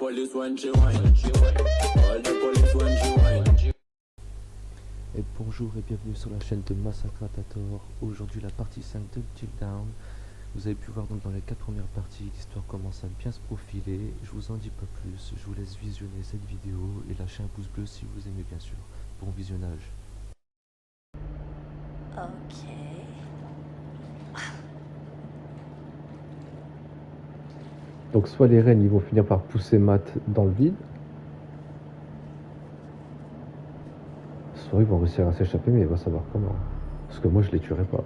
police when she whine. Call the police when she whine. Et bonjour et bienvenue sur la chaîne de Massacratator. Aujourd'hui la partie 5 de Till Dawn. Vous avez pu voir donc dans les 4 premières parties, l'histoire commence à bien se profiler. Je vous en dis pas plus, je vous laisse visionner cette vidéo et lâcher un pouce bleu si vous aimez bien sûr. Bon visionnage. Ok. Donc soit les rennes ils vont finir par pousser Matt dans le vide, soit ils vont réussir à s'échapper, mais il va savoir comment. Parce que moi je les tuerai pas.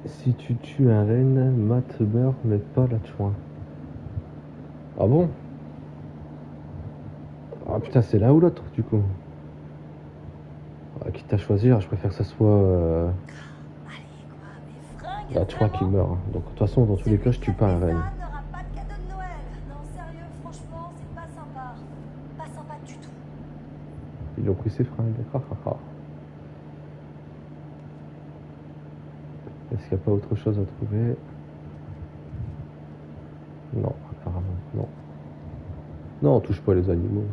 Si tu tues un renne, Matt meurt, mais pas la chouin. Ah bon? Ah putain, c'est l'un ou l'autre du coup. Ah, quitte à choisir, je préfère que ça soit la chouin qui meurt. Donc de toute façon, dans tous les cas, je tue pas un renne. N'aura pas de cadeau de Noël. Non, sérieux, franchement, c'est pas sympa. Pas sympa du tout. Ils ont pris ses fringues. Est-ce qu'il n'y a pas autre chose à trouver? Non, apparemment, non. Non, on touche pas les animaux.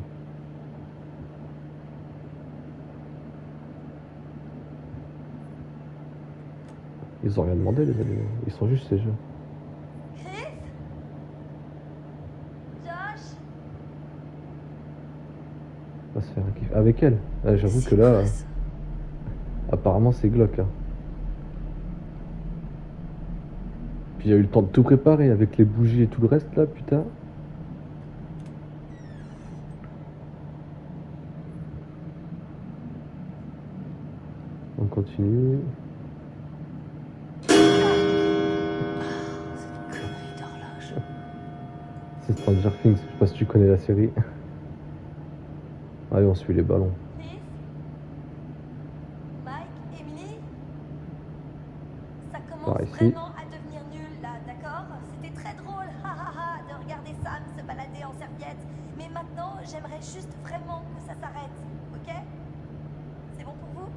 Ils ont rien demandé, les animaux. Ils sont juste ces jeux. Chris? Josh? On va se faire un kiff. Avec elle. Ah, j'avoue que là, apparemment, c'est glauque. Hein. Puis il y a eu le temps de tout préparer avec les bougies et tout le reste, là, putain. On continue. C'est Stranger Things, je sais pas si tu connais la série. Allez, on suit les ballons. Chris? Mike? Emily? Ça commence Par ici. vraiment à devenir nul là, d'accord? C'était très drôle, de regarder Sam se balader en serviette. Mais maintenant, j'aimerais juste vraiment que ça s'arrête, ok? C'est bon pour vous?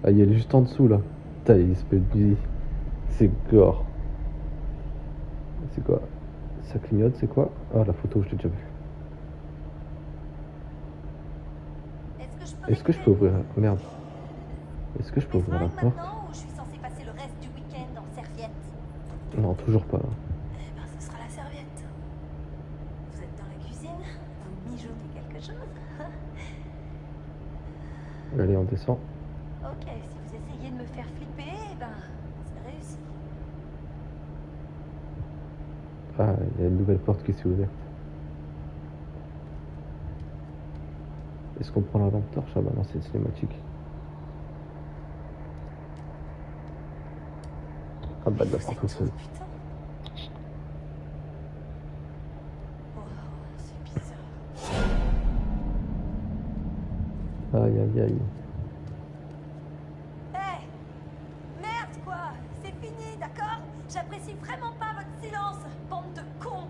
Ah, il est juste en dessous, là. Putain, il se peut dire. C'est gore. C'est quoi? Ça clignote, c'est quoi? Ah, la photo, je l'ai déjà vue. Est-ce que je peux ouvrir... Merde. Est-ce que je peux ouvrir la porte? Maintenant ou je suis censée passer le reste du week-end en serviette? Non, toujours pas. Eh ben, ce sera la serviette. Vous êtes dans la cuisine? Vous mijotez quelque chose? Allez, on descend. Ok, si vous essayez de me faire flipper, eh ben, c'est réussi. Ah, il y a une nouvelle porte qui s'est ouverte. Est-ce qu'on prend la lampe torche? Ah bah non, c'est une cinématique. Ah bah de la porte au sol. Putain. Wow, c'est bizarre. Aïe aïe aïe. Hey! Merde, quoi! C'est fini, d'accord? J'apprécie vraiment pas votre silence, bande de cons!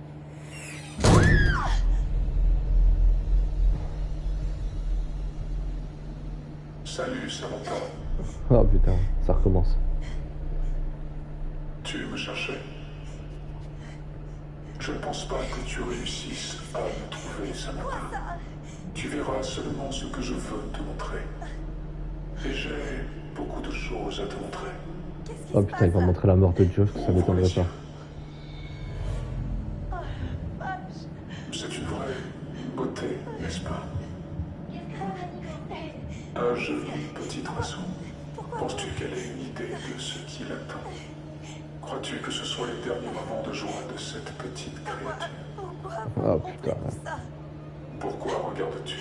Salut, Samantha. Ah putain, ça recommence. Tu me cherchais? Je ne pense pas que tu réussisses à me trouver, Samantha. Tu verras seulement ce que je veux te montrer. Et j'ai beaucoup de choses à te montrer. Qu'est-ce qui Oh se putain, il va passe? montrer la mort de Josh, ça m'étonnerait pas. Oh, vache. C'est une vraie beauté, n'est-ce pas? Un joli petit oiseau. Penses-tu qu'elle ait une idée de ce qui l'attend? Crois-tu que ce soit les derniers moments de joie de cette petite créature? Pourquoi Ah vous putain. montrez tout ça? Pourquoi regardes-tu?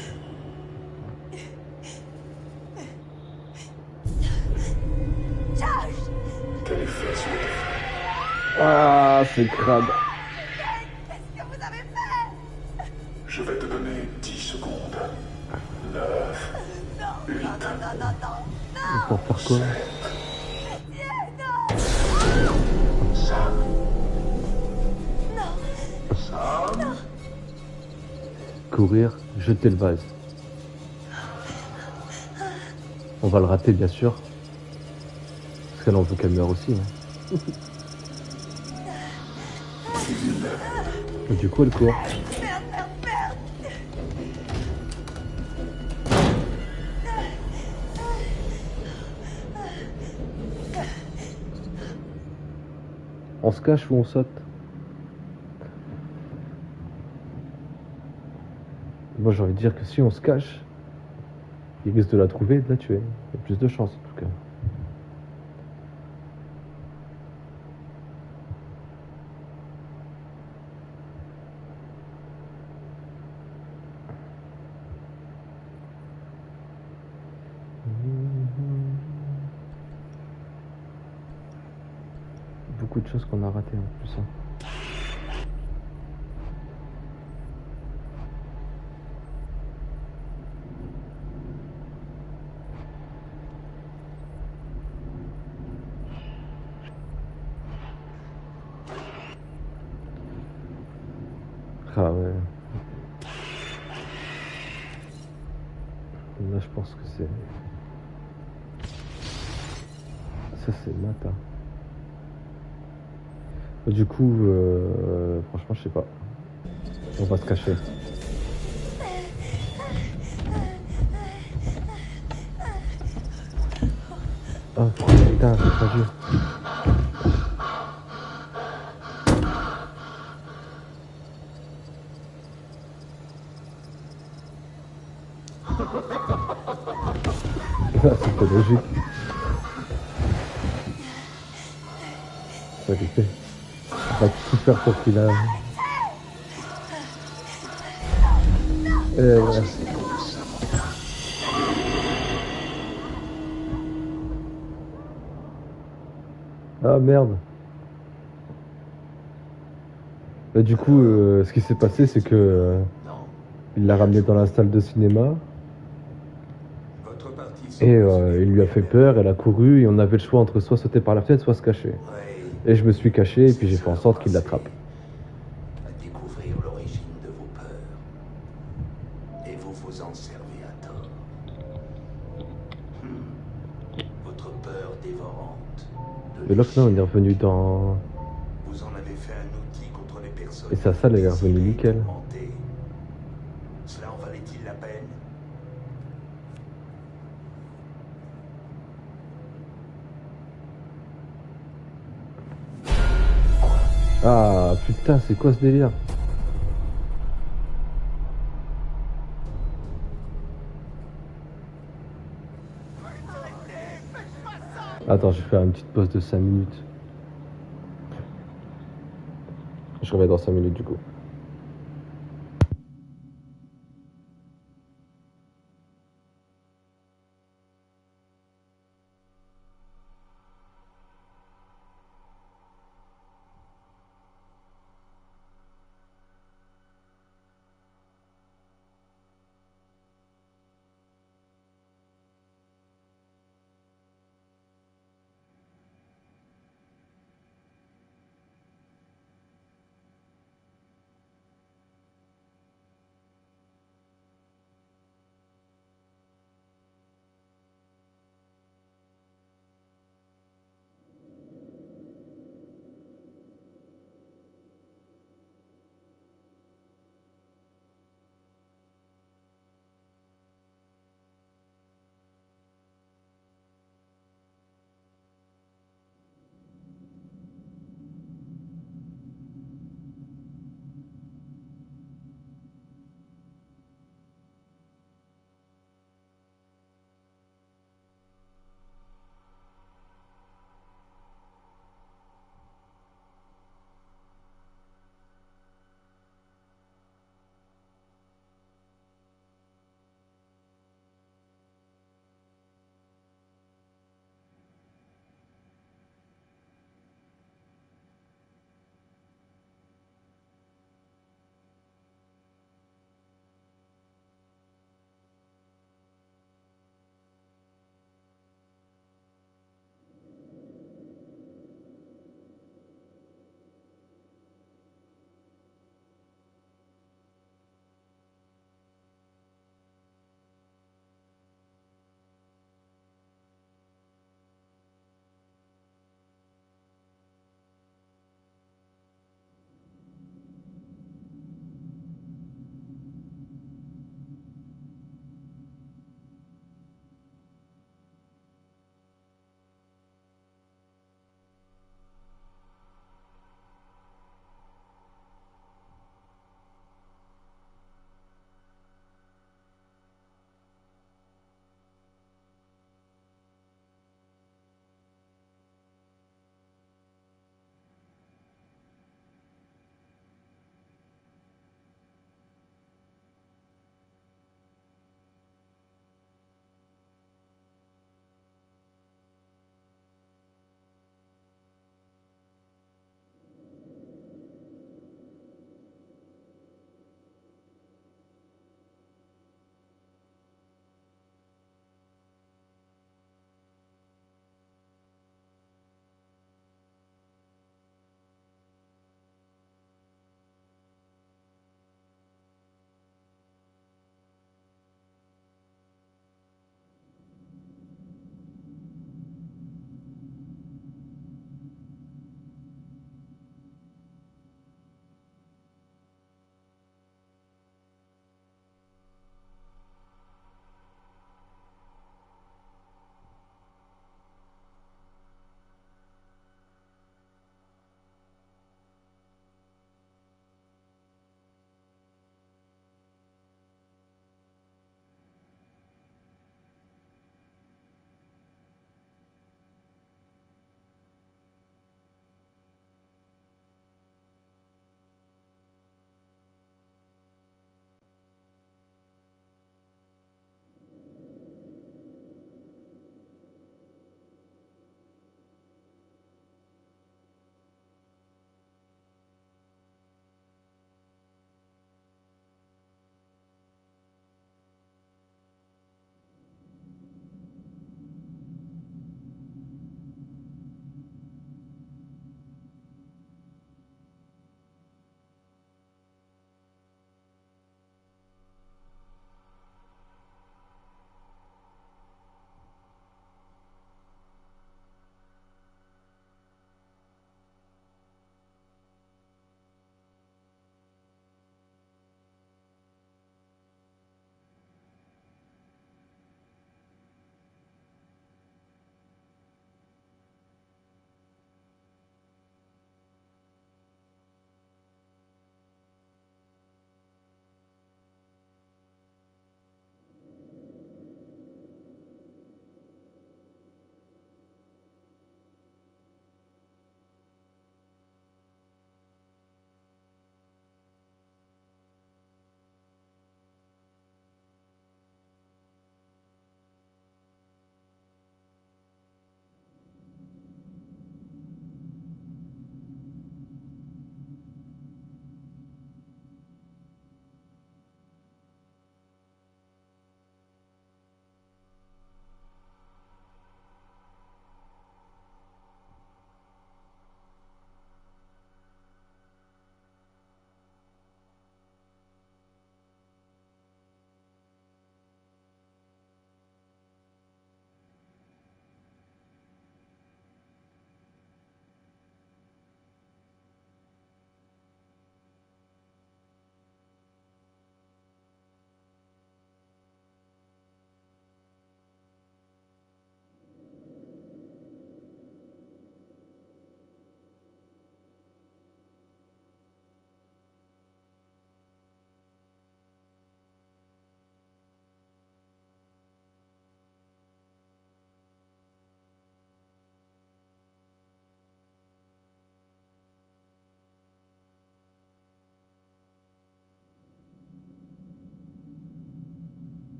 Josh! Quel effet sur tes fesses? Ah, c'est crade. Qu'est-ce que vous avez fait? Je vais te donner 10 secondes. 9, 8, Pour faire quoi? 5, 4, courir, jeter le vase. On va le rater bien sûr. Parce qu'elle en veut qu'elle meure aussi. Hein. Et du coup elle court. Merde, merde, merde. On se cache ou on saute? Moi j'ai envie de dire que si on se cache, il risque de la trouver et de la tuer. Il y a plus de chance en tout cas. Beaucoup de choses qu'on a ratées en plus. Hein. Ah ouais. Là je pense que c'est... Ça c'est Mata. Du coup, franchement je sais pas. On va se cacher. Ah putain, j'ai pas vu. Ah, c'était logique. Ça lui fait. On va tout faire pour qu'il a... Ouais. Ah merde. Bah, du coup, ce qui s'est passé, c'est que il l'a ramené dans la salle de cinéma et il lui a fait peur. Elle a couru et on avait le choix entre soit sauter par la fenêtre, soit se cacher. Et je me suis caché et puis j'ai fait en sorte qu'il l'attrape. À découvrir l'origine de vos peurs. Et vous vous en servez à tort. Votre peur dévorante. Et là, finalement, on est revenu dans... Vous en avez fait un outil contre les personnes. Et sa salle, elle est revenue nickel. tourmentées. Cela en valait-il la peine? Ah putain, c'est quoi ce délire? Attends, je vais faire une petite pause de 5 minutes. Je reviens dans 5 minutes du coup.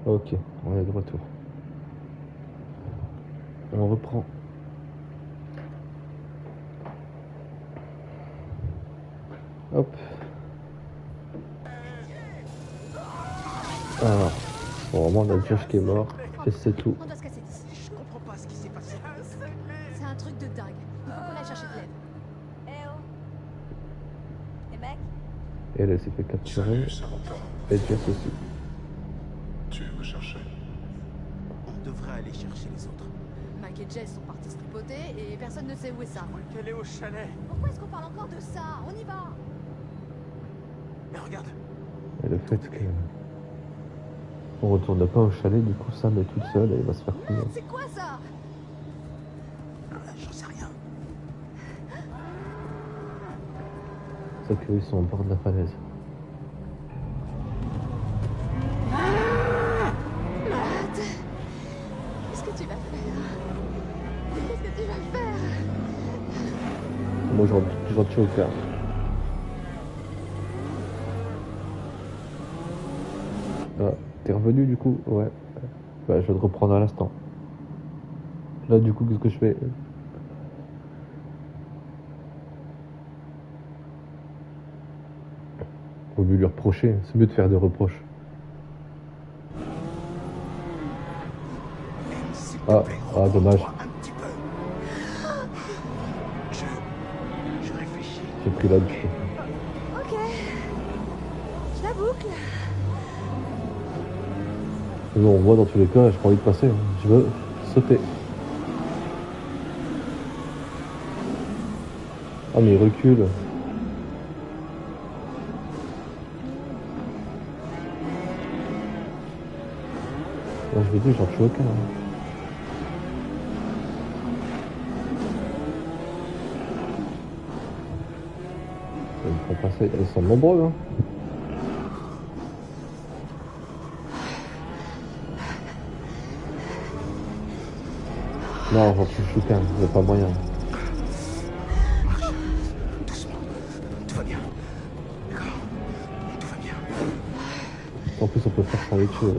Ok, on est de retour. On reprend. Hop. Alors, bon, vraiment on a Josh qui est mort, et c'est tout. On doit se casser d'ici. Je comprends pas ce qui s'est passé. C'est un truc de dingue. Il faut qu'on aille chercher de l'aide. Eh oh. Les mecs, Et elle s'est fait capturer, Salut, Samantha. et Jess aussi. Tu me cherchais? On devrait aller chercher les autres. Mike et Jess sont partis se tripoter et personne ne sait où est ça. Qu'elle est au chalet. Pourquoi est-ce qu'on parle encore de ça? On y va. Mais regarde, Et le fait que on retourne pas au chalet, du coup Sam est toute seule et il va se faire punir. C'est quoi ça? j'en sais rien. C'est qu'ils sont au bord de la falaise. Matt, qu'est-ce que tu vas faire? Qu'est-ce que tu vas faire? Moi j'en tue au cœur. Ah, t'es revenu du coup? Ouais. Bah, je vais te reprendre à l'instant. Là du coup qu'est-ce que je fais? Au lieu de lui reprocher, c'est mieux de faire des reproches. S'il te Ah, plaît, ah, dommage. reprends-toi un petit peu. Je réfléchis. J'ai pris là du coup. Ok. Je la boucle. Non, moi dans tous les cas, j'ai pas envie de passer. Je veux sauter. Ah mais il recule. Moi je vais dire, j'en tue aucun. Ils me font passer. Ils sont nombreux hein. Non, j'en tue aucun, il n'y a pas moyen. Marche. Doucement. Tout va bien. D'accord. Tout va bien. En plus on peut faire sans les tuer.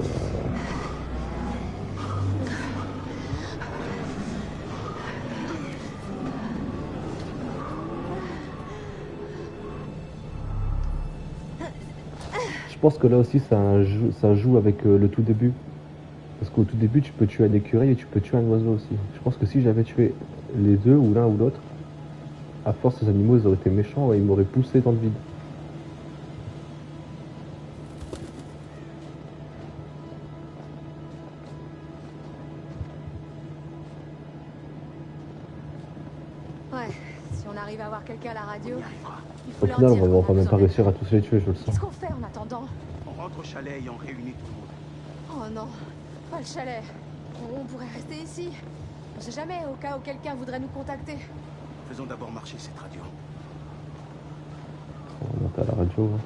Je pense que là aussi ça joue avec le tout début. Parce qu'au tout début tu peux tuer un écureuil et tu peux tuer un oiseau aussi. Je pense que si j'avais tué les deux ou l'un ou l'autre, à force ces animaux ils auraient été méchants et ils m'auraient poussé dans le vide. Ouais, si on arrive à voir quelqu'un à la radio, il faut Au leur final dire on qu'on va a quand même besoin pas d'aide. réussir à tous les tuer, je le sens. Qu'est-ce qu'on fait en attendant? On rentre au chalet ayant réuni tout le monde. Oh non, pas le chalet. On pourrait rester ici. On sait jamais, au cas où quelqu'un voudrait nous contacter. Faisons d'abord marcher cette radio. On va monter à la radio. Hein.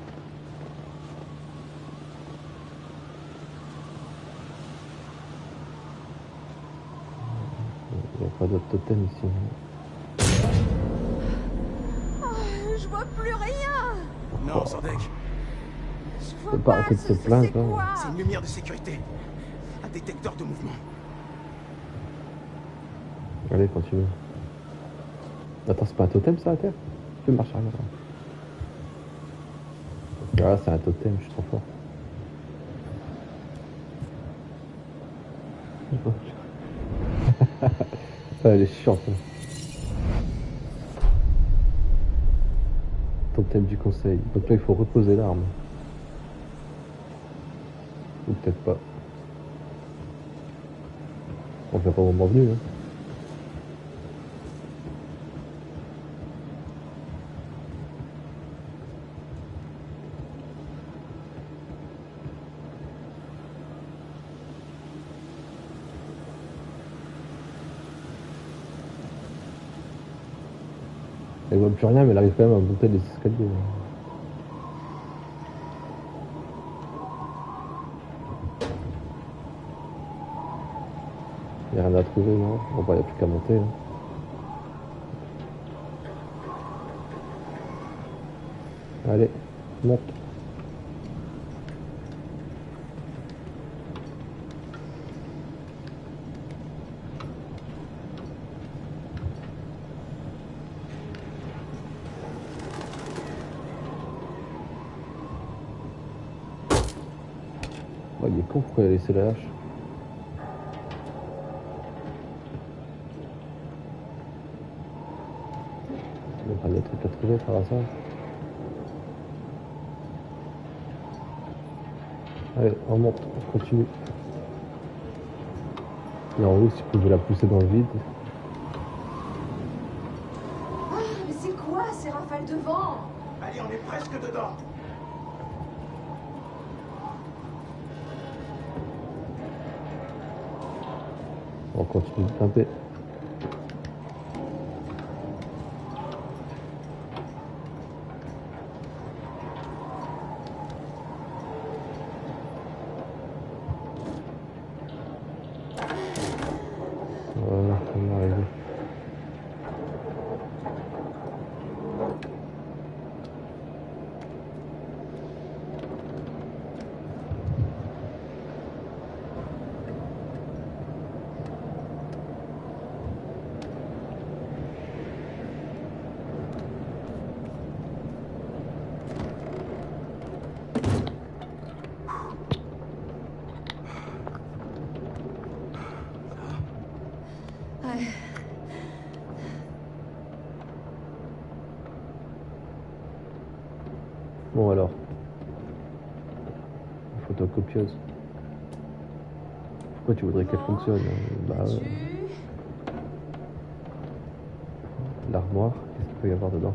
Il n'y a pas d'autre totem ici. Oh, je vois plus rien. Non, Sandek, Je vois Faut pas pas, arrêter de se c'est plaindre, hein. quoi? c'est une lumière de sécurité. Un détecteur de mouvement. Allez, continue. Attends, c'est pas un totem ça à terre? Tu peux marcher arrière. Ah, c'est un totem, je suis trop fort. Ah, elle est chiante. Hein. Totem du conseil. Donc là, il faut reposer l'arme. Ou peut-être pas. On verra au moment venu. Hein. Elle voit plus rien, mais elle arrive quand même à monter les escaliers. Il n'y a rien à trouver, non? Bon, bah, il n'y a plus qu'à monter. Hein. Allez, monte. il est con, pourquoi il a laissé la hache? Il va pas des trucs à trouver par hasard. Allez, on monte, on continue. Et en haut, si tu pouvais la pousser dans le vide. Ah, mais c'est quoi ces rafales de vent? Allez, on est presque dedans. On continue de grimper. Voilà, on est arrivé. Ouais. Bon alors. Photocopieuse. Pourquoi tu voudrais qu'elle fonctionne? Bah, l'armoire, qu'est-ce qu'il peut y avoir dedans?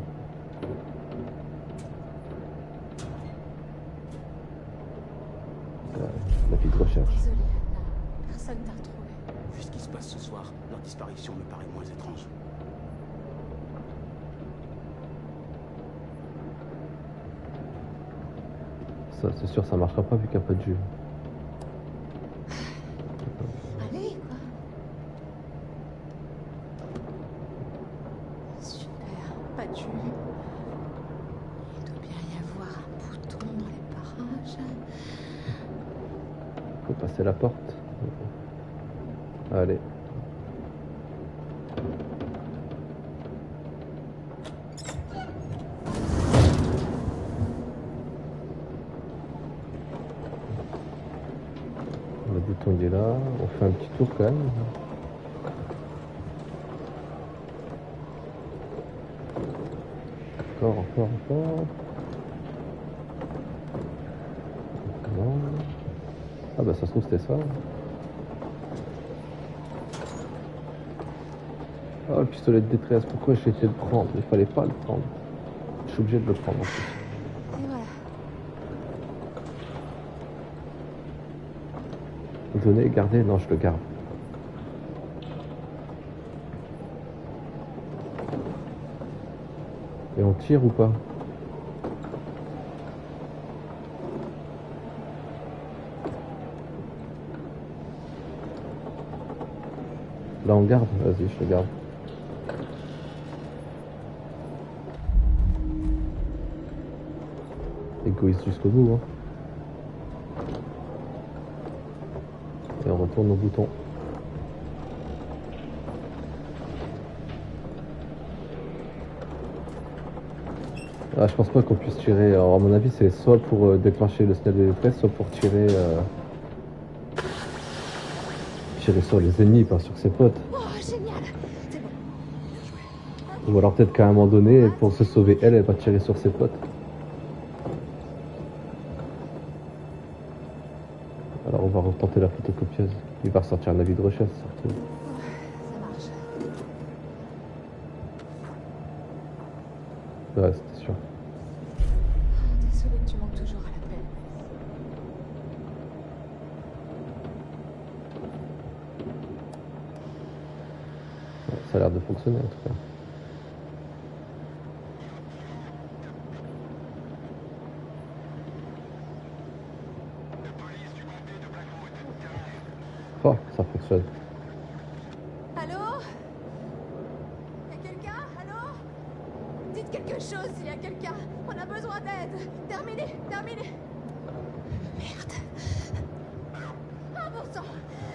La petite recherche. Désolée, Anna. Personne t'a retrouvé. Vu ce qui se passe ce soir, leur disparition me paraît moins étrange. Ça, c'est sûr, ça marchera pas vu qu'il n'y a pas de jus. Allez, quoi. Super, pas de jus. Il doit bien y avoir un bouton dans les parages. Faut passer la porte. Allez. Le bouton il est là. On fait un petit tour quand même. Encore. Non. Ah bah ça se trouve c'était ça. Oh le pistolet de détresse, pourquoi j'ai essayé de le prendre? Il fallait pas le prendre. Je suis obligé de le prendre en plus. Et voilà. Donner, garder, non je le garde. Et on tire ou pas? Là on garde, vas-y je le garde. Égoïste jusqu'au bout hein. Et on retourne au bouton. Ah, je pense pas qu'on puisse tirer. Alors, à mon avis, c'est soit pour déclencher le signal de détresse, soit pour tirer sur les ennemis, pas sur ses potes. Oh, génial. C'est bon. Ou alors peut-être qu'à un moment donné, pour se sauver, elle va tirer sur ses potes. Alors on va retenter la photocopieuse. Il va ressortir un avis de recherche surtout. Ça marche. Ouais, c'était sûr. Désolée que tu manques toujours à l'appel. Ouais, ça a l'air de fonctionner en tout cas. Oh, ça fonctionne. Allô? Y'a quelqu'un? Allô? Dites quelque chose s'il y a quelqu'un. On a besoin d'aide. Terminé. Merde. Ah bon sang.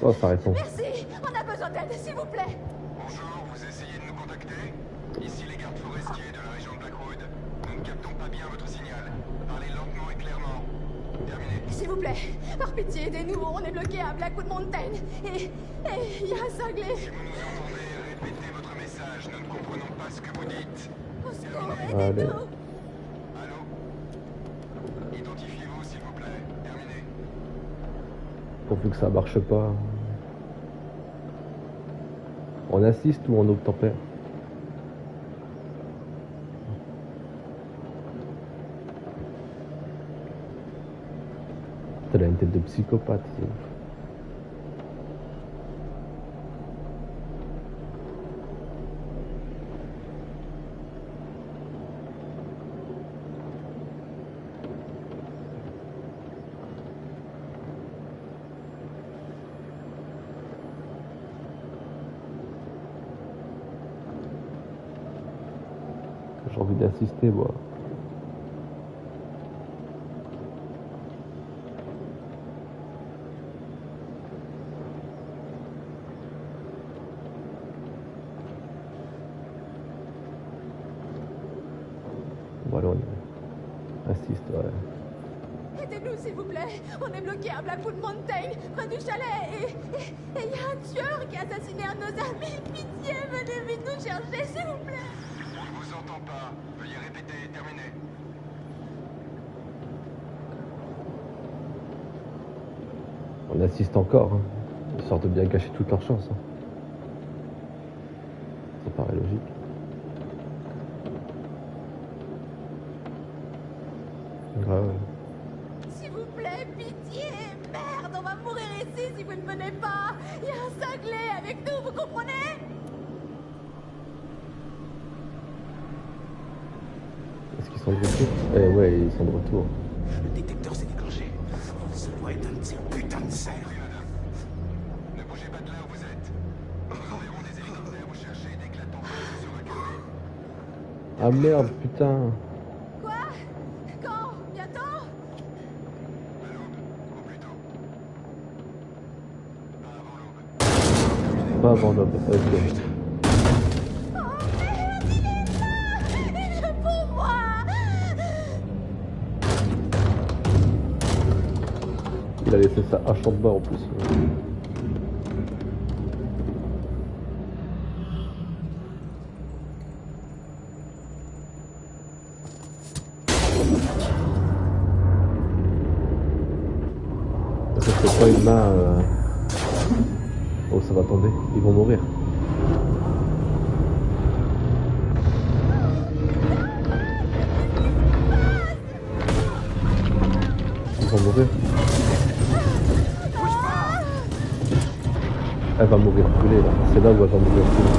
Oh, ça répond. Merci. On a besoin d'aide, s'il vous plaît. Bonjour, vous essayez de nous contacter? Ici les gardes forestiers de la région de Blackwood. Nous ne captons pas bien votre signal. Parlez lentement et clairement. Terminé. S'il vous plaît. Par pitié, aidez-nous. On est bloqué à Blackwood Mountain. Et il y a un cinglé. Si vous nous entendez, répétez votre message. Nous ne comprenons pas ce que vous dites. Au secours, Allez. aidez-nous. Allô? Identifiez-vous, s'il vous plaît. Terminé. Pourvu que ça marche pas. On assiste ou on obtempère? Elle a une tête de psychopathe, c'est ouf. J'ai envie d'assister, moi. Voilà, on assiste, ouais. Aidez-nous, s'il vous plaît. On est bloqué à Blackwood Mountain, près du chalet. Et il y a un tueur qui a assassiné un de nos amis. Pitié, venez vite nous chercher, s'il vous plaît. On ne vous entend pas. Veuillez répéter. Terminé. On assiste encore, hein. Histoire de bien gâcher toute leur chance. Hein. Ça paraît logique. Grave. S'il vous plaît, pitié. Merde, on va mourir ici si vous ne venez pas. Il y a un cinglé avec nous, vous comprenez? Est-ce qu'ils sont de retour? Eh ouais, ils sont de retour. Le détecteur s'est déclenché. Ça doit être un de ces putains de cerfs. Oui, madame. Ne bougez pas de là où vous êtes. Nous enverrons des hélicoptères vous chercher dès que la tempête sera calmée. Ah merde, putain. Quoi? Quand? Bientôt? À l'aube, au plus tôt. Pas avant l'aube. Pas avant l'aube. Ok. Oh merde, il est là! Il est pour moi! Il a laissé sa hache en bas en plus. Ça fait pas une main. Oh, ça va tomber. Ils vont mourir. Ils vont mourir. Elle va mourir brûlée là. C'est là où elle va mourir brûlée.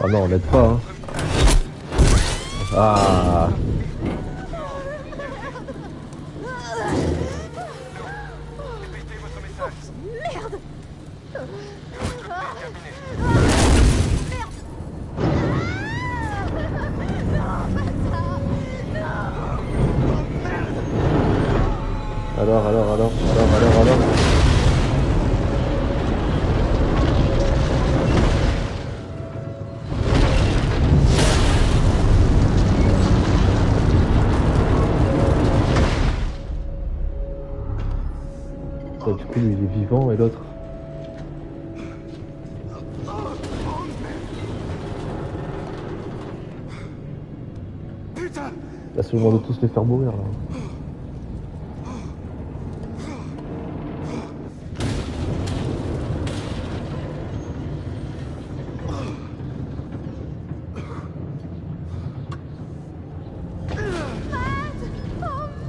Ah non, on l'aide pas, hein. Ah. Merde! Alors. Ouais, du coup, lui, il est vivant et l'autre. Putain! Là, c'est le moment de tous les faire mourir là. Oh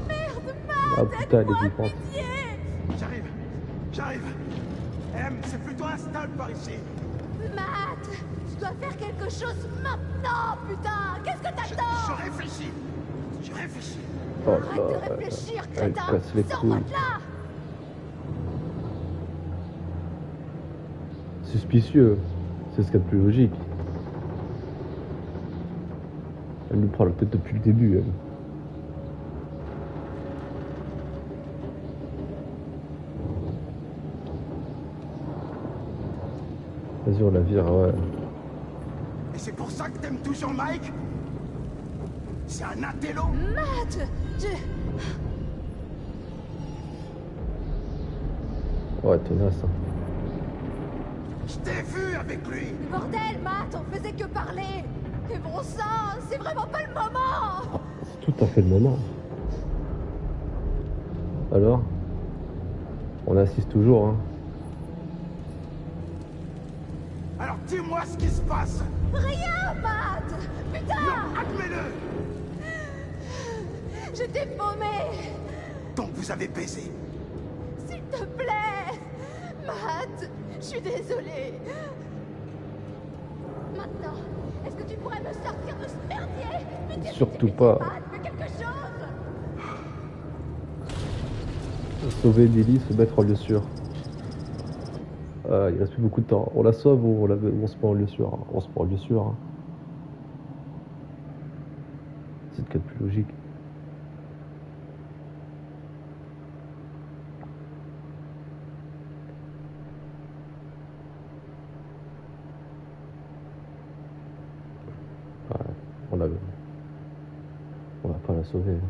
merde, Ah putain, elle est vivante. J'arrive. M, c'est plutôt instable par ici. Matt, tu dois faire quelque chose maintenant, putain! Qu'est-ce que t'attends? Je réfléchis. Oh Arrête là, de réfléchir, elle crétin! casse les Sors-moi couilles. de là! Suspicieux, c'est ce qu'il y a de plus logique. Elle nous prend la tête depuis le début, elle. Vas-y, on la vire, ouais. Et c'est pour ça que t'aimes toujours Mike? C'est un intello? Matt, Ouais, tenace. Hein. Je t'ai vu avec lui! Bordel, Matt, on faisait que parler. Et bon sang, c'est vraiment pas le moment. C'est tout à fait le moment. Alors? On assiste toujours, hein. Alors dis-moi ce qui se passe! Rien, Matt. Putain, Non, admets-le! je t'ai paumé. Donc vous avez baisé. S'il te plaît, Matt, je suis désolée. Maintenant, est-ce que tu pourrais me sortir de ce merdier? Pitié, Surtout pitié, pas. Matt, fais quelque chose. Sauver Billy, se mettre en lieu sûr. Il reste plus beaucoup de temps. On la sauve ou on se met en lieu sûr? On se met en lieu sûr. Hein. C'est le cas le plus logique. Ouais, on va pas la sauver. Hein.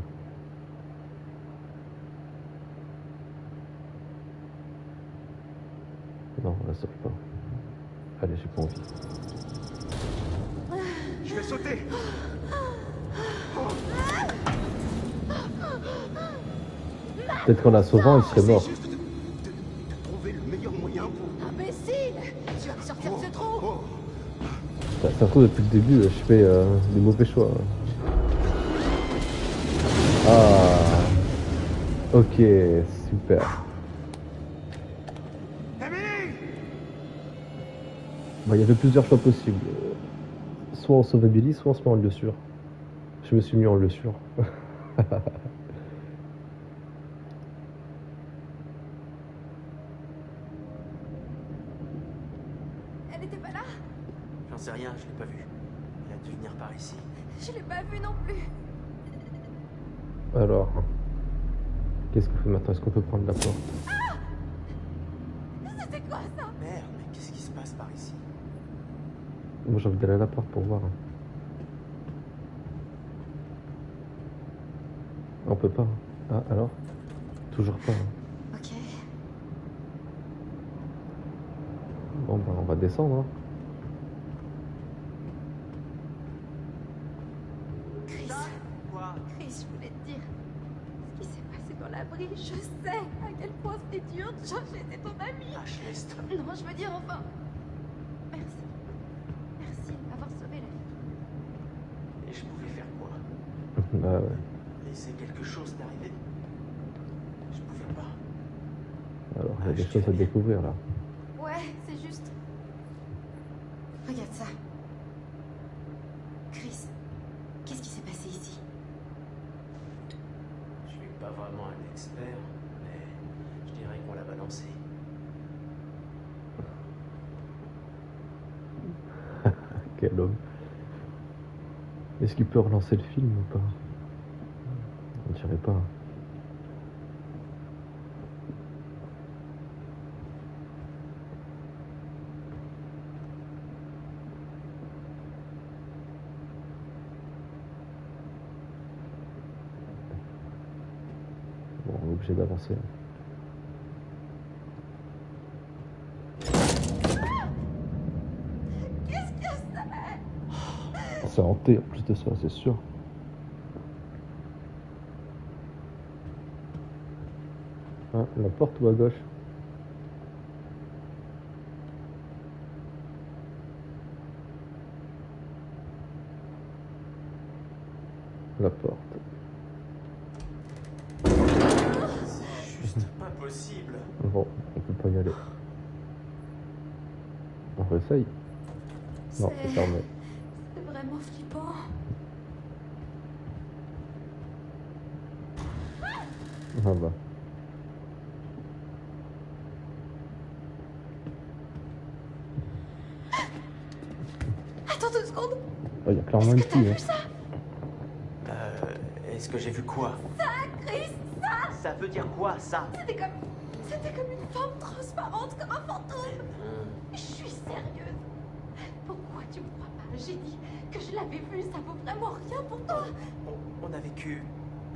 Non, on la sauve pas. Allez, j'ai pas envie. Je vais sauter! Peut-être qu'en la sauvant, il serait J'essaie mort. juste de trouver le meilleur moyen pour... Imbécile, tu vas me sortir de ce trou. Oh, Ça se trouve, depuis le début, je fais des mauvais choix. Ah. Ok, super. Emily! Bah, il y avait plusieurs choix possibles. Soit on sauve Billy, soit on se met en lieu sûr. Je me suis mis en lieu sûr. Elle était pas là? J'en sais rien, je l'ai pas vu. Il a dû venir par ici. Je l'ai pas vue non plus. Alors, qu'est-ce qu'on fait maintenant? Est-ce qu'on peut prendre la porte? C'était quoi ça? Merde, mais qu'est-ce qui se passe par ici? Moi j'ai envie d'aller à la porte pour voir. On peut pas. Ah, alors? Toujours pas. Ok. Bon, bah, on va descendre. Hein. Chris, Quoi? Chris, je voulais te dire ce qui s'est passé dans l'abri. Je sais à quel point c'était dur. J'étais ton ami. Ashley, stop. Non, je veux dire enfin. Merci. Merci de m'avoir sauvé la vie. Et je pouvais faire quoi? Ah ouais. Laisser quelque chose t'arriver? Je pouvais pas. Alors, il y a des choses à découvrir là. Ouais, c'est juste. Regarde ça. Chris, qu'est-ce qui s'est passé ici? Je suis pas vraiment un expert, mais je dirais qu'on l'a balancé. Quel homme. Est-ce qu'il peut relancer le film ou pas? On dirait pas. Bon, on est obligé d'avancer. Qu'est-ce que c'est? C'est hanté en plus de ça, c'est sûr. Ah, la porte ou à gauche? La porte. C'est juste pas possible. Bon, on peut pas y aller. On réessaye. Non, c'est fermé. C'est vraiment flippant. Ah bah. Attends 2 secondes. Il y a clairement une Est-ce que t'as fille. vu ça? Est-ce que j'ai vu quoi? Ça, Chris, ça! Ça veut dire quoi, ça? C'était comme C'était comme une forme transparente, comme un fantôme. Je suis sérieuse. Pourquoi tu me crois pas? J'ai dit que je l'avais vu, ça vaut vraiment rien pour toi. On a vécu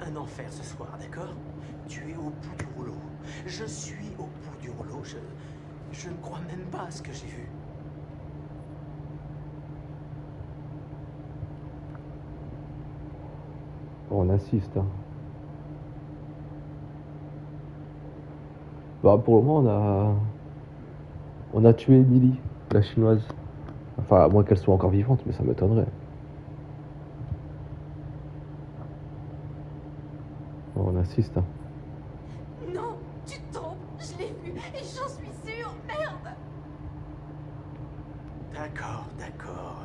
un enfer ce soir, d'accord? Tu es au bout du rouleau. Je suis au bout du rouleau. Je ne crois même pas à ce que j'ai vu. On assiste. Hein. Bah, pour le moment, on a tué Emily, la chinoise. Enfin, à moins qu'elle soit encore vivante, mais ça m'étonnerait. Bon, on assiste. Hein. Non, tu te trompes. Je l'ai vu et j'en suis sûre. Merde. D'accord, d'accord.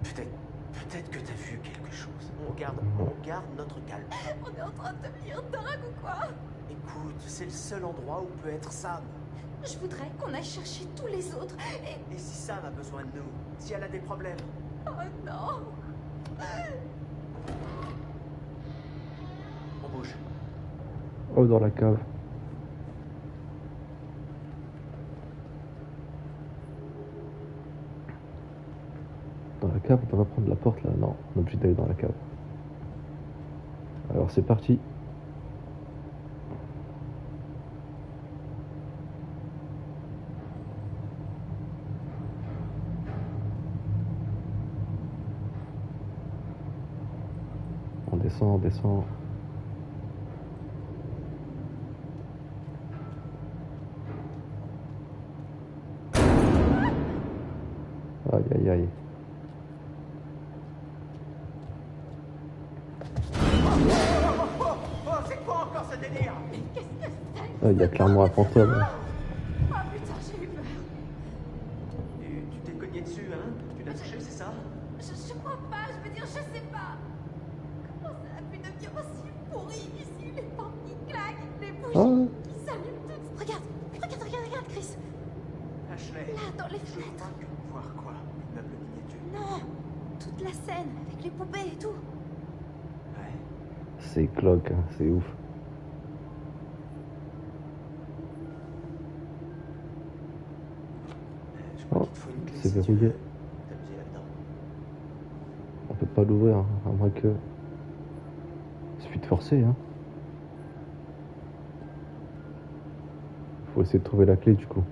Peut-être que t'as vu quelque chose. On garde notre calme. On est en train de devenir dingue ou quoi? Écoute, c'est le seul endroit où peut être Sam. Je voudrais qu'on aille chercher tous les autres et... Et si Sam a besoin de nous? Si elle a des problèmes? Oh non. On bouge. Oh, dans la cave. Dans la cave, on peut pas prendre la porte là. Non, on est obligé d'aller dans la cave. Alors c'est parti. On descend, on descend. Aïe aïe aïe. Oh, c'est quoi encore ce délire? Mais qu'est-ce que c'est? Ah, il y a clairement un fantôme. Oh putain, j'ai eu peur. Tu t'es cogné dessus, hein? Tu l'as touché, c'est ça? Je crois pas, je veux dire, je sais pas. Comment ça a pu devenir aussi pourri ici? Les portes qui claquent, les bougies Ah. qui s'allument toutes. Regarde, Chris. Ashley. Là, dans les Je fenêtres. crois que voir quoi? Les meubles miniatures. Non, toute la scène avec les poupées et tout. Ouais. C'est glauque, hein, c'est ouf. Je crois Oh, qu'il te faut une clé c'est si tu verrouillé. veux t'amuser là-dedans. On peut pas l'ouvrir, hein, à moins que... Il suffit de forcer, hein. Faut essayer de trouver la clé, du coup.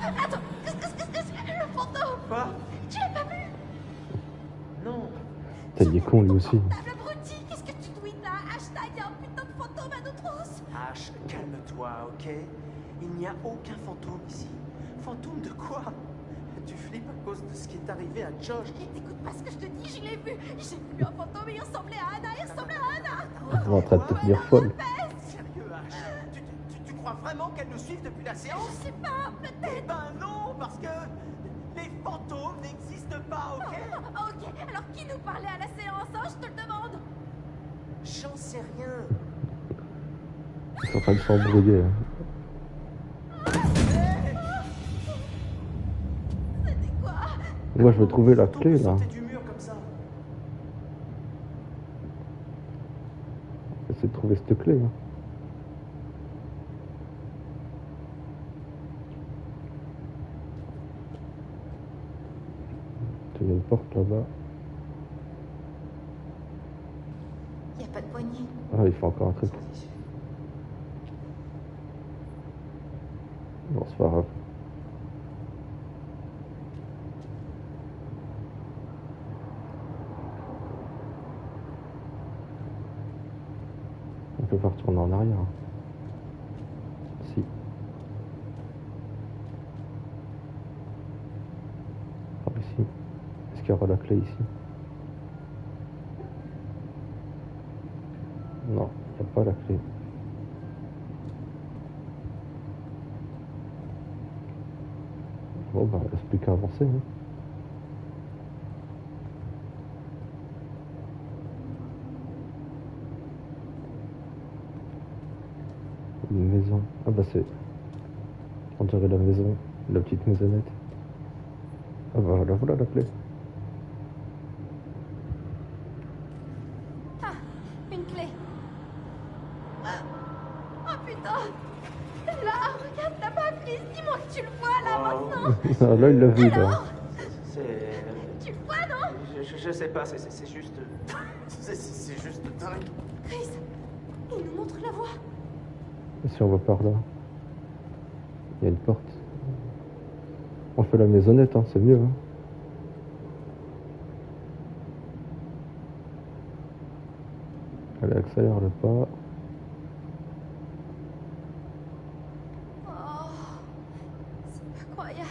Attends, qu'est-ce que c'est? Le fantôme! Quoi? Tu l'as pas vu? Non. Putain, il est con, lui aussi. Table abruti, qu'est-ce que tu tweets là? Hashtag, y'a un putain de fantôme à nos trousses! H, calme-toi, ok? Il n'y a aucun fantôme ici. Fantôme de quoi? Tu flippes à cause de ce qui est arrivé à Josh. Et t'écoutes pas ce que je te dis, je l'ai vu! J'ai vu un fantôme et il ressemblait à Anna, il ressemblait à Anna! Elle est en train de te tenir folle. Sérieux, H? Tu crois vraiment qu'elles nous suivent depuis la séance? Je sais pas, Eh peut-être! ben non, parce que les fantômes n'existent pas, ok? Ok, alors qui nous parlait à la séance, hein, je te le demande? J'en sais rien. Ils sont en train de s'embrouiller. Hein. C'était quoi? Moi, je veux trouver la Fantôme clé, là. sortait du mur comme ça. J'essaie de trouver cette clé, hein. Il y a une porte là-bas. Y a pas de poignée. Ah, il faut encore un truc. Bon, c'est pas grave. On peut pas retourner en arrière. Hein. Si. Par ici. Est-ce qu'il y aura la clé ici? Non, il n'y a pas la clé. Bon, bah, il reste plus qu'à avancer. Hein. Une maison. Ah bah c'est... On dirait la maison, la petite maisonnette. Ah bah voilà la clé. Ah, une clé. putain! Là, regarde là-bas, Chris, dis-moi que tu le vois là maintenant! Ah, là, il l'a vu, là. C'est... Tu le vois, non? Je sais pas, c'est juste... c'est juste dingue. Chris, il nous montre la voie. Et si on va par là, il y a une porte. On fait la maisonnette, hein, c'est mieux. Hein. Allez, accélère le pas. Oh, c'est incroyable.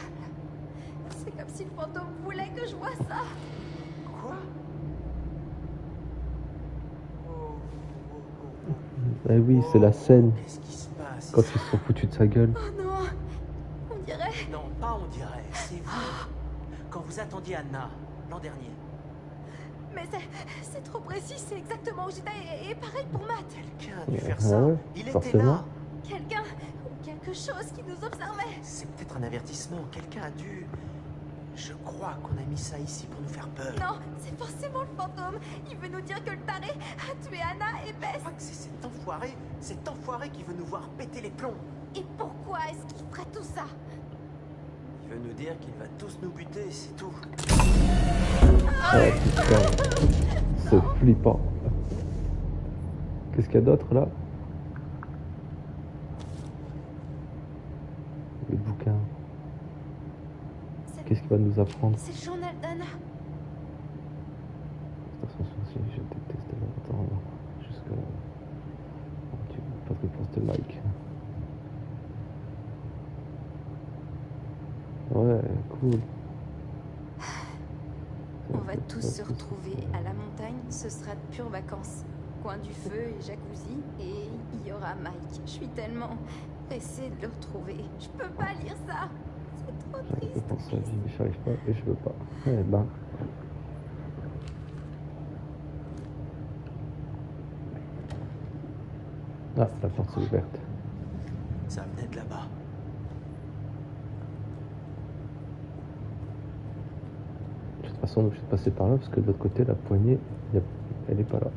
C'est comme si le fantôme voulait que je vois ça. Quoi? Eh oui, c'est la scène, Qu'est-ce qui se passe? quand ils se sont foutus de sa gueule. Oh non, on dirait... Non, pas on dirait, c'est vous. Quand vous attendiez Anna, l'an dernier. Mais c'est trop précis, c'est exactement où j'étais. Et pareil pour Matt. Quelqu'un a dû faire Ah ça. ouais, Il était forcément. là. Quelqu'un ou quelque chose qui nous observait. C'est peut-être un avertissement. Quelqu'un a dû... Je crois qu'on a mis ça ici pour nous faire peur. Non, c'est forcément le fantôme. Il veut nous dire que le taré a tué Anna et Je Bess. crois que c'est cet enfoiré qui veut nous voir péter les plombs. Et pourquoi est-ce qu'il ferait tout ça? Il veut nous dire qu'il va tous nous buter, c'est tout. Ouais, putain, c'est flippant. Qu'est-ce qu'il y a d'autre là? Le bouquin. Qu'est-ce qu'il va nous apprendre? C'est le journal d'Anna. Attention, je déteste là. Attends, jusque là. Tu pas de réponse de like. Ouais, cool. On va tous se retrouver à la montagne. Ce sera de pures vacances. Coin du feu et jacuzzi. Et il y aura Mike. Je suis tellement pressée de le retrouver. Je peux pas lire ça. C'est trop J'arrive triste. à penser à la vie, mais j'arrive pas et je veux pas. Eh ben. Ah, la porte est ouverte. Ça venait de là-bas. De toute façon, on est obligé de passer par là parce que de l'autre côté, la poignée, elle est pas là.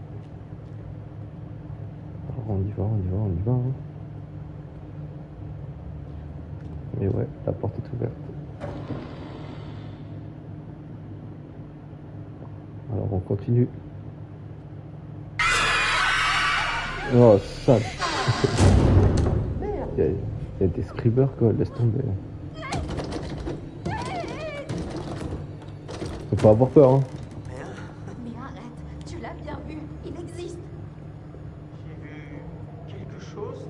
Alors on y va, on y va, on y va. Hein. Mais ouais, la porte est ouverte. Alors on continue. Oh, sale. Il y a des scribeurs quoi, laisse tomber. Faut pas avoir peur, hein. Mais arrête, tu l'as bien vu. Il existe. J'ai vu quelque chose,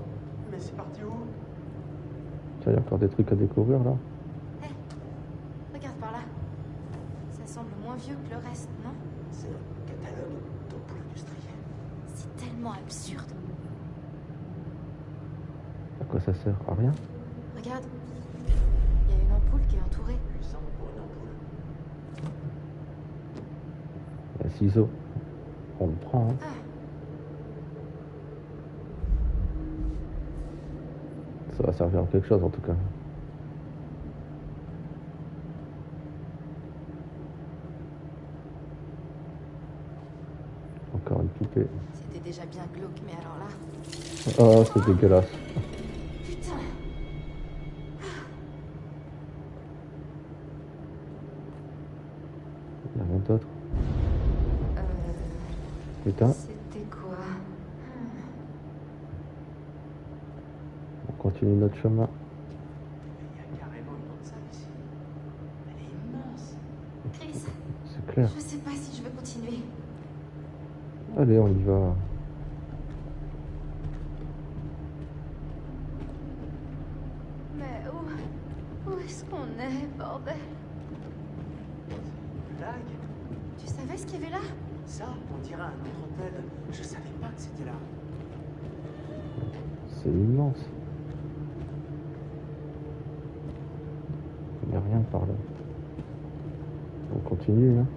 mais c'est parti où? Tiens, il y a encore des trucs à découvrir là. Hé, regarde par là. Ça semble moins vieux que le reste, non? C'est un catalogue d'ampoules industrielles. C'est tellement absurde. À quoi ça sert? À rien? Regarde. Il y a une ampoule qui est entourée. Puissant pour une ampoule. Un ciseau. On le prend, hein. Ah, Ça va servir à quelque chose en tout cas. Encore une poupée. c'était déjà bien glauque, mais alors là... Oh, c'est dégueulasse. Putain. Il n'y a rien d'autre. Putain, C'était quoi? on continue notre chemin. Il y a carrément une autre salle ici. Elle est immense. Chris, C'est clair. je sais pas si je veux continuer. Allez, on y va. Mais où est-ce qu'on est, bordel? Blague? Tu savais ce qu'il y avait là? Ça, on dirait un autre hôtel. Je savais pas que c'était là. C'est immense. Il n'y a rien par là. On continue, hein.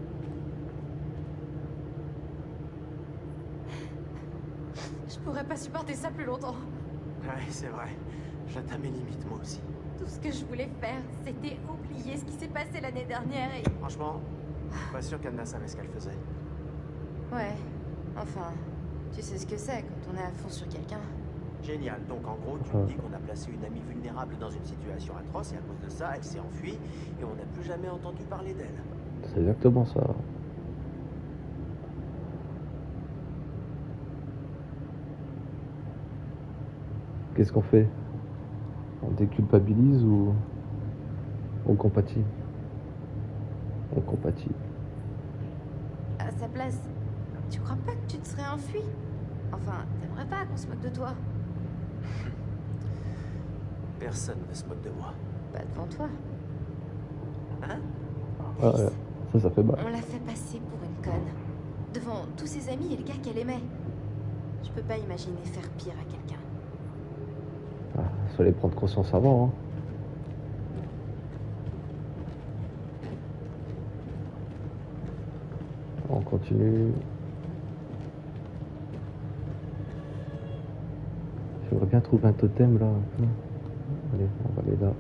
Je pourrais pas supporter ça plus longtemps. Ouais, c'est vrai. J'atteins mes limites, moi aussi. Tout ce que je voulais faire, c'était oublier ce qui s'est passé l'année dernière et... Franchement, pas sûr qu'Anna savait ce qu'elle faisait. Ouais, enfin, tu sais ce que c'est quand on est à fond sur quelqu'un. Génial. Donc en gros, tu me dis qu'on a placé une amie vulnérable dans une situation atroce et à cause de ça, elle s'est enfuie et on n'a plus jamais entendu parler d'elle. C'est exactement ça. Qu'est-ce qu'on fait? On déculpabilise ou on compatit? On compatit. À sa place, tu crois pas que tu te serais enfui? Enfin, t'aimerais pas qu'on se moque de toi? Personne ne se moque de moi. Pas devant toi. Hein? Ah ouais, ça fait mal. On l'a fait passer pour une conne. Devant tous ses amis et le gars qu'elle aimait. Je peux pas imaginer faire pire à quelqu'un. Ah, fallait prendre conscience avant. Hein. On continue. J'aimerais bien trouver un totem là. Allez, on va aller là.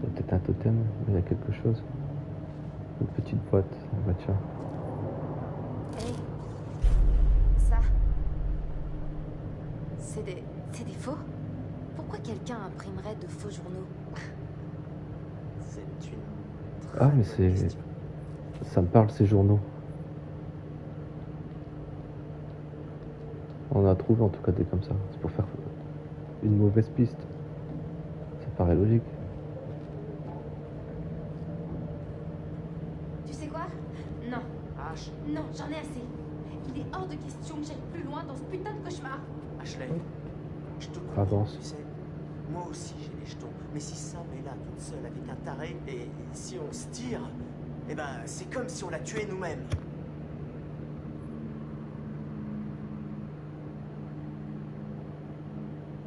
Il y a peut-être un totem, mais il y a quelque chose. Une petite boîte. Ah bah tiens. Hey. Ça. C'est des faux? Pourquoi quelqu'un imprimerait de faux journaux? C'est une... Ah mais très bonne c'est... question. Ça me parle ces journaux. On a trouvé en tout cas des comme ça. C'est pour faire une mauvaise piste. Ça paraît logique. Tu sais quoi? Non. Ash, Non, j'en ai assez. Il est hors de question que j'aille plus loin dans ce putain de cauchemar. Ashley, je te comprends, Avance. tu sais. Moi aussi j'ai les jetons. Mais si Sam est là toute seule avec un taré, et si on se tire, eh ben c'est comme si on la tuait nous-mêmes.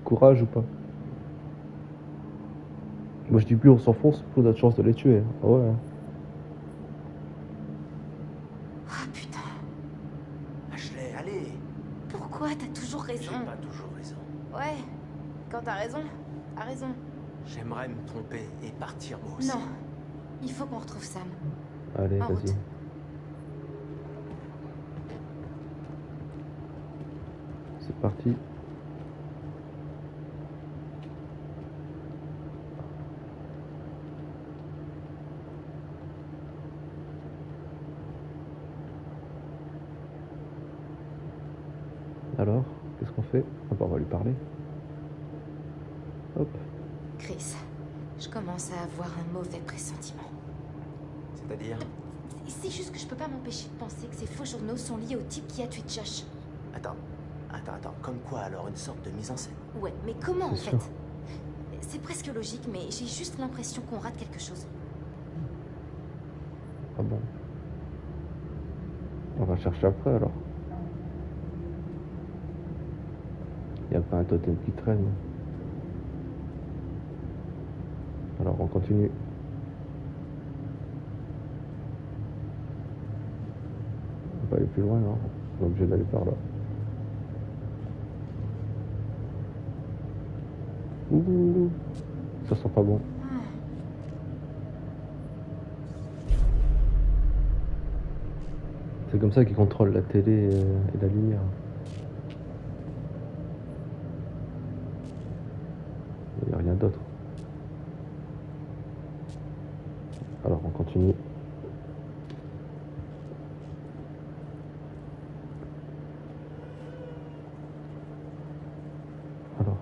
Courage ou pas? Moi je dis plus on s'enfonce, plus on a de chance de les tuer. Ah ouais. Ah putain. Ashley, allez. Pourquoi t'as toujours J'ai raison? pas toujours raison. Ouais. Quand t'as raison, t'as raison. J'aimerais me tromper et partir moi aussi. Non. Il faut qu'on retrouve Sam. Allez, En vas-y. route. C'est parti. Alors, qu'est-ce qu'on fait? Ah bah, on va lui parler. Hop. Chris, je commence à avoir un mauvais pressentiment. C'est-à-dire... C'est juste que je peux pas m'empêcher de penser que ces faux journaux sont liés au type qui a tué Josh. Attends. Comme quoi alors, une sorte de mise en scène? Ouais, mais comment en C'est fait? sûr. C'est presque logique, mais j'ai juste l'impression qu'on rate quelque chose. Ah bon. On va chercher après alors. Il n'y a pas un totem qui traîne. Alors on continue. On va aller plus loin, non? On est obligé d'aller par là. Ouh, ça sent pas bon. C'est comme ça qu'ils contrôlent la télé et la lumière. Il n'y a rien d'autre. Alors on continue. Alors.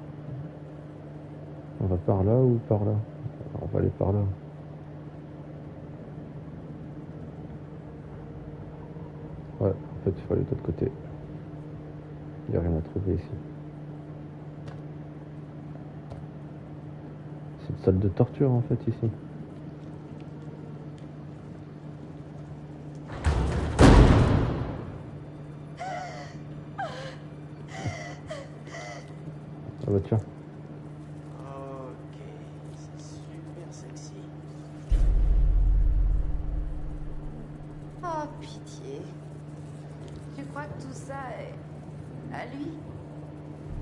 On va par là ou par là? On va aller par là. Ouais, en fait il faut aller de l'autre côté. Il n'y a rien à trouver ici. C'est une salle de torture en fait ici. Ah bah tiens. Ok, c'est super sexy. Oh, pitié. Tu crois que tout ça est à lui?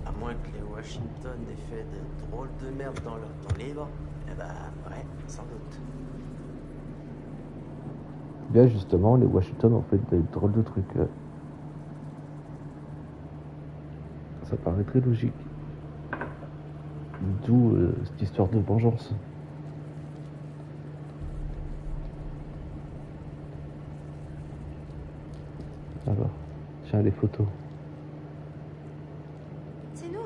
À moins que les Washington aient fait de drôles de merde dans leur temps libre. Eh ben, ouais, sans doute. Bien justement, les Washington ont fait des drôles de trucs. Ça paraît très logique. D'où cette histoire de vengeance. Alors, tiens les photos. C'est nous.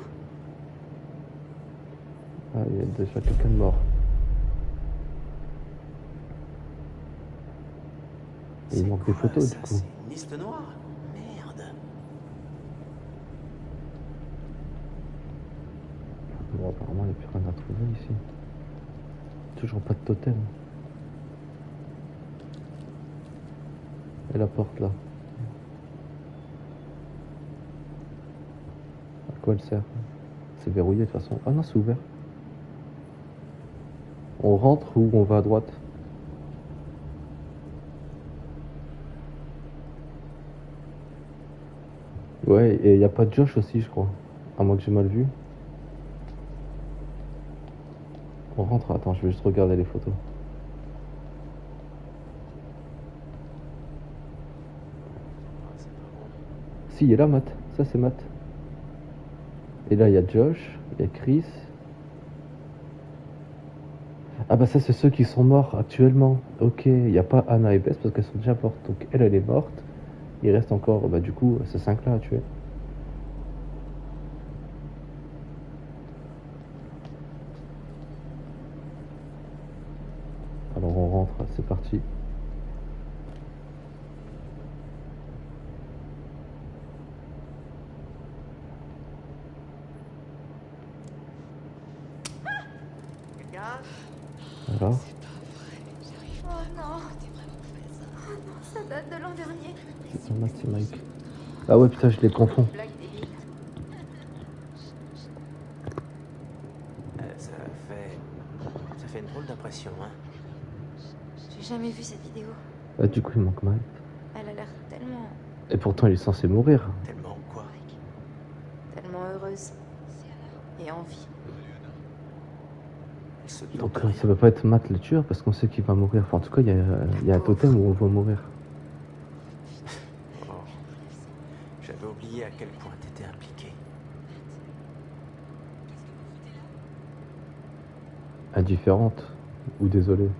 Ah, il y a déjà quelqu'un de mort. Et il C'est manque des quoi, photos ça? du coup. C'est une liste noire. Merde. Bon, apparemment, il n'y a plus rien à trouver ici. Toujours pas de totem. Et la porte là. À quoi elle sert? C'est verrouillé de toute façon. Ah non, c'est ouvert. On rentre ou on va à droite? Ouais, et il n'y a pas de Josh aussi, je crois. À moins que j'ai mal vu. On rentre, attends, je vais juste regarder les photos. Si, il est là, Matt. Ça, c'est Matt. Et là, il y a Josh, il y a Chris. Ah bah ça, c'est ceux qui sont morts actuellement. Ok, il n'y a pas Anna et Bess parce qu'elles sont déjà mortes. Donc elle, elle est morte. Il reste encore, bah du coup, ces 5-là à tuer. Alors on rentre, c'est parti. Quelqu'un? Voilà. Oh non. Oh non, ça date de l'an dernier. C'est pas Matt, c'est Mike. Ah ouais, putain, je les confonds. Blague débile. Ça fait une drôle d'impression, hein. J'ai jamais vu cette vidéo. Ah, du coup, il manque Mike. Elle a l'air tellement... Et pourtant, il est censé mourir. Tellement quoi? tellement heureuse. Et en vie. Elle se Donc doute de ça rien. peut pas être Matt le tueur parce qu'on sait qu'il va mourir. Enfin, en tout cas, il y a un totem où on va mourir. Oh. J'avais oublié à quel point t'étais impliqué. Indifférente ou désolée.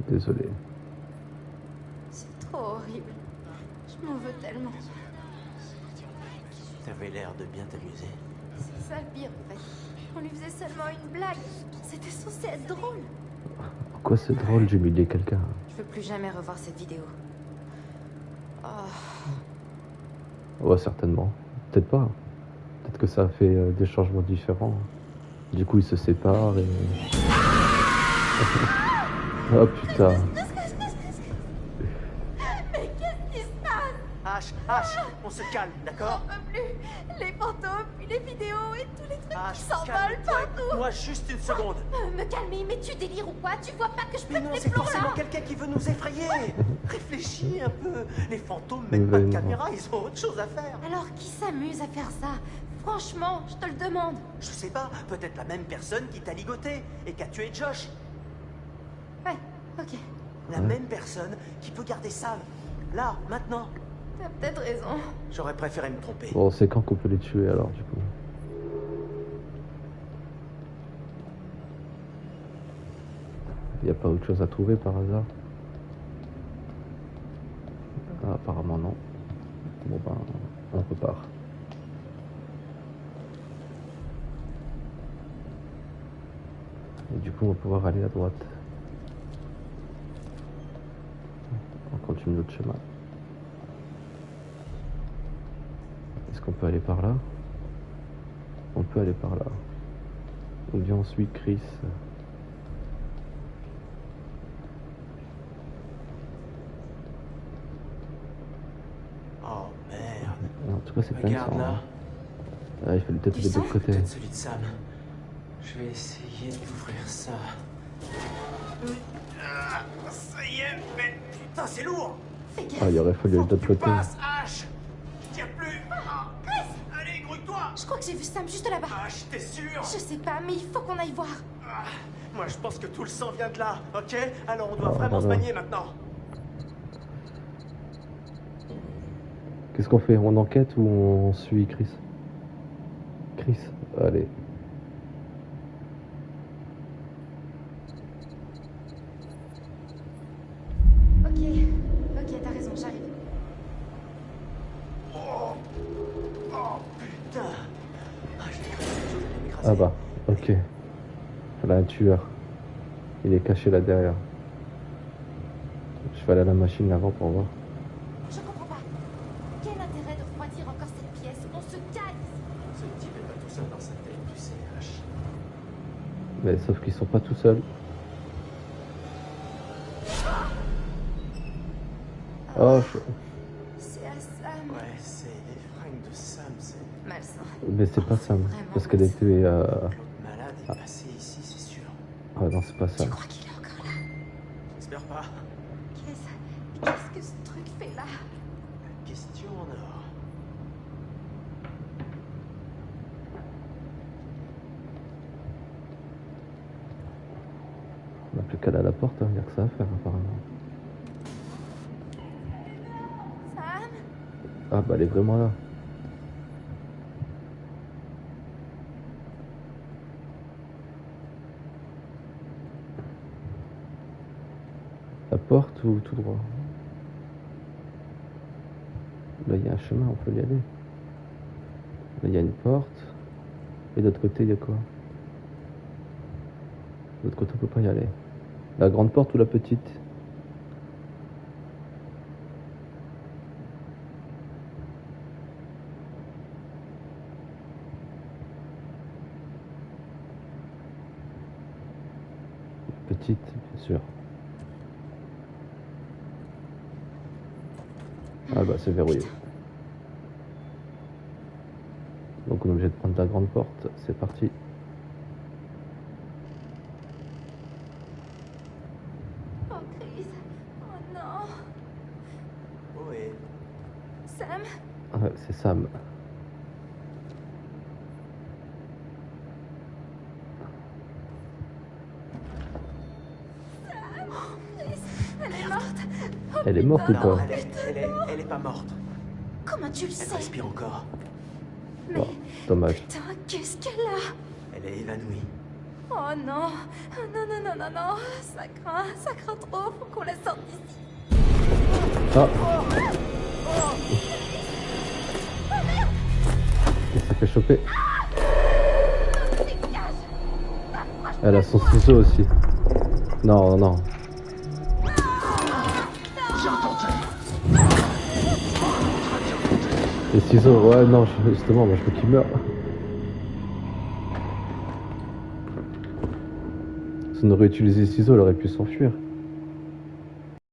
Désolé. C'est trop horrible. Je m'en veux tellement. T'avais l'air de bien t'amuser. C'est ça le pire en fait. On lui faisait seulement une blague. C'était censé être drôle. Pourquoi c'est drôle d'humilier quelqu'un? Je veux plus jamais revoir cette vidéo. Oh, Ouais, certainement. Peut-être pas. Peut-être que ça a fait des changements différents. Du coup, ils se séparent et... Oh putain. mais qu'est-ce qui se passe? H, on se calme, d'accord? J'en peux plus. Les photos, puis les vidéos et tous les trucs H, qui s'envolent calme-toi. partout. Moi, juste une seconde. Me calmer, mais tu délires ou quoi? Tu vois pas que je Mais pète non, les c'est plombs forcément là? quelqu'un qui veut nous effrayer. Réfléchis un peu. Les fantômes mettent pas de Vraiment. caméra, ils ont autre chose à faire. Alors qui s'amuse à faire ça? Franchement, je te le demande. Je sais pas, peut-être la même personne qui t'a ligoté et qui a tué Josh. Ouais, ok. La même personne qui peut garder Sam. Là, maintenant. T'as peut-être raison. J'aurais préféré me tromper. Bon, c'est quand qu'on peut les tuer alors, du coup? Y a pas autre chose à trouver par hasard? Ah, apparemment non. Bon ben, on repart. Et du coup, on va pouvoir aller à droite. On continue notre chemin. Est-ce qu'on peut aller par là? On peut aller par là. Ou bien on suit Chris. Oh merde. En tout cas, c'est plein de Regarde sang. là. Hein. Ah, il fallait peut-être Du aller de sang? l'autre côté. Peut-être celui de Sam. Je vais essayer d'ouvrir ça. Ah, ça y est, mais putain, c'est lourd. Fais gaffe. Ah, il aurait fallu aller de l'autre côté. Passe, H. Tiens plus. Ah, allez, grouille-toi. Je crois que j'ai vu Sam juste là-bas. H, t'es sûr? Je sais pas, mais il faut qu'on aille voir. Ah, moi, je pense que tout le sang vient de là, ok? Alors, on doit Oh vraiment là se là. manier maintenant. Qu'est-ce qu'on fait? On enquête ou on suit Chris? Chris, allez. Ok, t'as raison, j'arrive. Putain. Ah, j'ai cru que cette chose allait m'écraser. Ah bah, ok. Voilà un tueur. Il est caché là derrière. Je vais aller à la machine avant pour voir. Je comprends pas. Quel intérêt de refroidir encore cette pièce? On se casse. Ce type est pas tout seul dans sa tête, tu sais, H. Mais sauf qu'ils sont pas tout seuls. Oh, C'est à Sam. Ouais, c'est les fringues de Sam, c'est... Malsain. mais c'est pas Sam. Vraiment Parce qu'elle était... L'autre malade est passé ici, c'est sûr. Ah non, c'est pas ça. Tu crois qu'il est encore là? J'espère pas. Qu'est-ce que ce truc fait là? Question en or. On a plus qu'à aller à la porte, il y a que ça à faire apparemment. Sam? Ah bah elle est vraiment là. La porte ou tout droit? Là il y a un chemin, on peut y aller. Là il y a une porte. Et de l'autre côté il y a quoi? De l'autre côté on peut pas y aller. La grande porte ou la petite? Petite, bien sûr. Ah bah c'est verrouillé. Donc on est obligé de prendre la grande porte. C'est parti. Oh, Chris. Oh non. Ouais. Sam? Ouais, c'est Sam. Elle est morte. Oh, Elle est morte ou Non, pas? elle est pas morte. comment tu le Elle sais? respire encore. Mais Bon, dommage. putain, qu'est-ce qu'elle a? Elle est évanouie. Oh non. Non. Ça craint trop. Faut qu'on la sorte d'ici. Ah! Elle s'est fait choper. Elle a son ciseau aussi. Non. Les ciseaux, ouais, non, justement, moi je veux qu'il meure. Si on aurait utilisé les ciseaux, elle aurait pu s'enfuir.